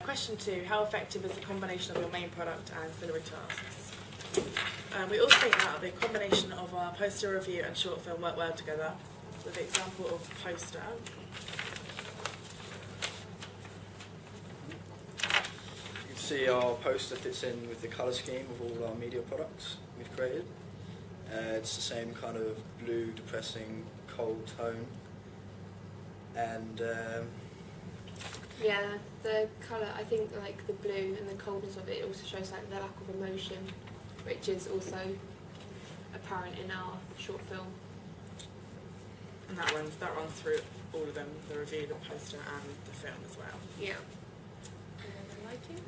Question 2, how effective is the combination of your main product and ancillary tasks? We also think that the combination of our poster review and short film work well together. So the example of poster. You can see our poster fits in with the colour scheme of all our media products we've created. It's the same kind of blue, depressing, cold tone. And yeah, the colour, I think like the blue and the coldness of it also shows like the lack of emotion, which is also apparent in our short film. And that runs through all of them, the review, the poster and the film as well. Yeah. And then the lighting?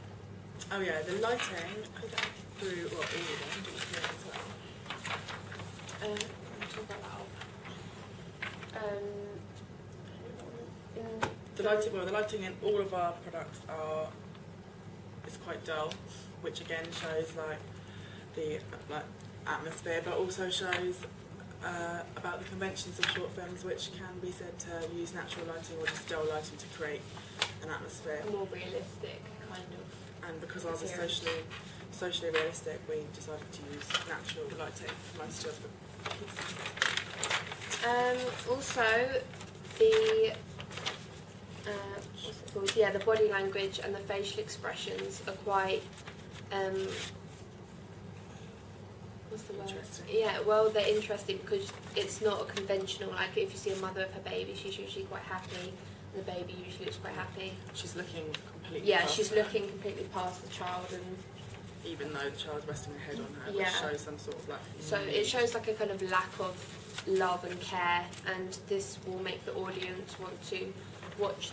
Oh yeah, the lighting, I think through all of them, as well. Let me talk about that. The lighting in all of our products is quite dull, which again shows like the atmosphere, but also shows about the conventions of short films, which can be said to use natural lighting or just dull lighting to create an atmosphere. A more realistic kind of. And because ours is socially realistic, we decided to use natural lighting for most of the pieces. Also, the what's it called? Yeah, the body language and the facial expressions are quite. What's the word? Interesting. Yeah, well, they're interesting because it's not a conventional. Like, if you see a mother of her baby, she's usually quite happy. And the baby usually looks quite happy. She's looking completely. Yeah, past she's her. looking completely past the child, and even though the child's resting her head on her, yeah. which shows some sort of like. So it shows like a kind of lack of love and care, and this will make the audience want to watch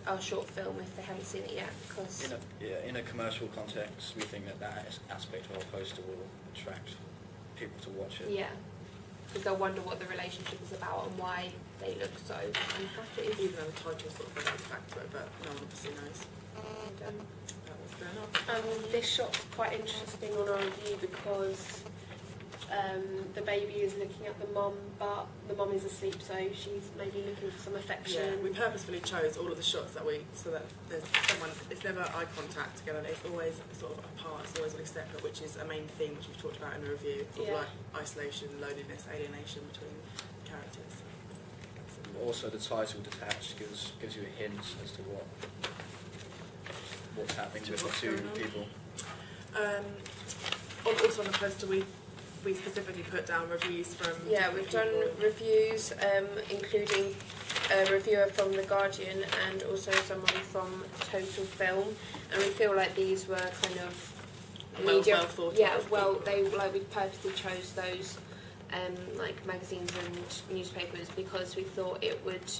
our short film if they haven't seen it yet. Because in a commercial context, we think that aspect of our poster will attract people to watch it. yeah, because they'll wonder what the relationship is about and why they look so unhappy. Even though the title sort of relates back to it, but no one obviously knows what's going on. This shot's quite interesting on our review because the baby is looking at the mum, but the mum is asleep, so she's maybe looking for some affection. Yeah, we purposefully chose all of the shots so that there's someone. It's never eye contact together. It's always sort of apart. It's always really separate, which is a main theme which we've talked about in the review of like isolation, loneliness, alienation between characters. Also, the title detached gives you a hint as to what's happening with the two people. Also on the poster, we specifically put down reviews from. Yeah, we've done reviews, including a reviewer from The Guardian and also someone from Total Film, and we feel like these were kind of well thought. Yeah, we purposely chose those like magazines and newspapers because we thought it would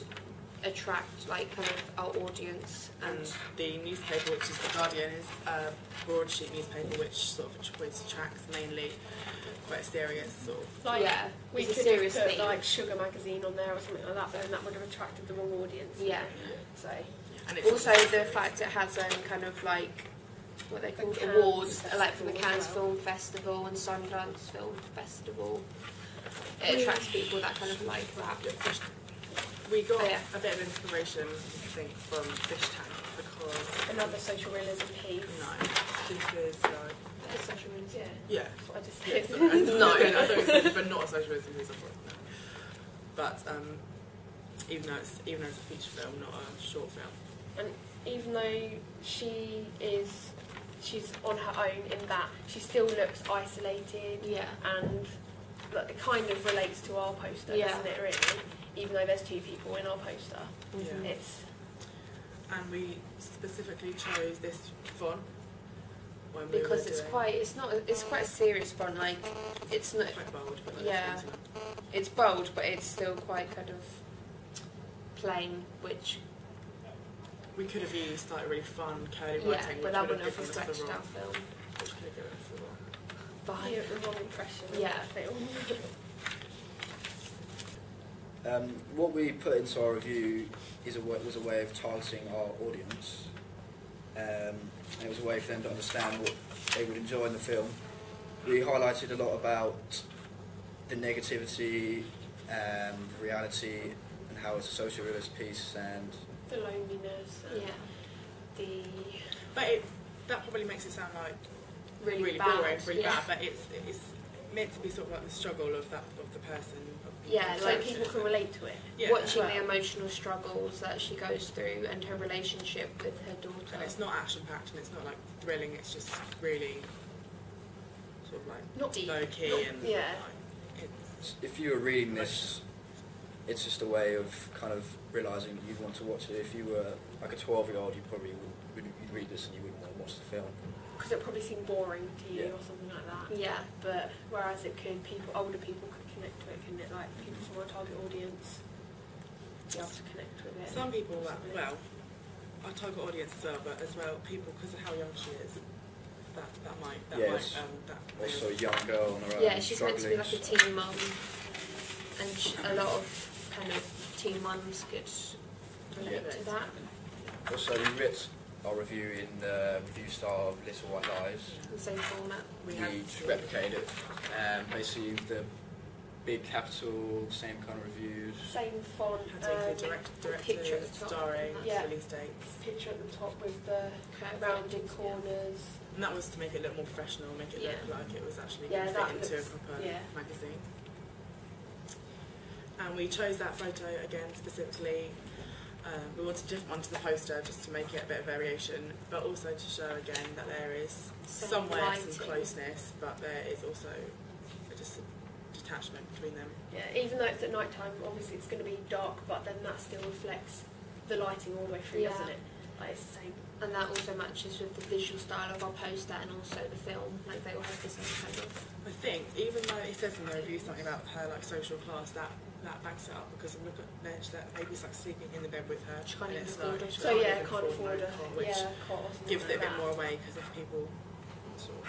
attract like kind of our audience. And the newspaper, which is The Guardian, is a broadsheet newspaper which sort of attracts mainly quite a serious sort of. Like, yeah, we could have put like Sugar magazine on there or something like that, but then that would have attracted the wrong audience. Yeah. So. And it's also the fact it has kind of like what they call awards, like from the Cannes Film Festival and Sundance Film Festival. It attracts people that kind of like that. We got a bit of inspiration, I think, from Fish Tank because another social realism piece. No, this is like It's social realism. yeah. That's what I just Yeah, said. no, I thought it said, but not a social realism piece. No. But even though it's a feature film, not a short film. And even though she's on her own in that, she still looks isolated. Yeah. And it kind of relates to our poster, doesn't it? Really, even though there's two people in our poster, it's. And we specifically chose this font when because it's quite a serious font. Like it's not quite bold. But it's bold, but it's still quite kind of plain, which. We could have used like really fun curly writing, but that wouldn't have given us reflected the wrong. our film. Which could have given us the wrong. The wrong impression of the film. What we put into our review was a way of targeting our audience. And it was a way for them to understand what they would enjoy in the film. We highlighted a lot about the negativity, the reality, and how it's a social realist piece, and the loneliness, and the But that probably makes it sound like really boring, bad. really bad. But it's meant to be sort of like the struggle of the person. Yeah, So like people can relate to it. Yeah. watching Well. the emotional struggles that she goes through and her relationship with her daughter. And it's not action packed and it's not like thrilling. It's just really sort of like Not deep. low key and Yeah. like, it's If you were reading this, it's just a way of kind of realising you'd want to watch it. If you were like a 12-year-old, you probably wouldn't you'd read this and you wouldn't want to watch the film. Because it probably seemed boring to you Yeah. or something like that. Yeah. But whereas older people could connect to it, couldn't it? Like people from our target audience be able to connect with it. some people well, our target audience as well, but as well people because of how young she is. That might Yes. that Also, a young girl on her own, Yeah, she's meant to be like a struggling, teen mum, and a lot of kind of teen mums could relate Yeah. to that. Also, we writ our review in the review style of Little White Lies. The same format. we We have replicated it. Basically, the big capital, same kind of reviews. Same font, had to the picture at director, the top. starring, Yeah. release dates. picture at the top with the Curved rounded edges, yeah. corners. And that was to make it look more professional, make it Yeah. look like it was actually Yeah, going to that fit into a looks- proper yeah. magazine. And we chose that photo again specifically. We wanted to just onto the poster just to make it a bit of variation, but also to show again that there is Some somewhere lighting. some closeness, but there is also just a detachment between them. Yeah, even though it's at night time, obviously it's going to be dark, but then that still reflects the lighting all the way through, Yeah. doesn't it? Like it's the same. And that also matches with the visual style of our poster and also the film. Like they all have the same kind of. I think even though it says in the review something about her like social class, that backs it up because look at Nedge, that baby's like sleeping in the bed with her. She can't and even it's afford like, it. she So yeah, even can't afford no a cot, which cot or something gives it like a bit that. more away because if people sort of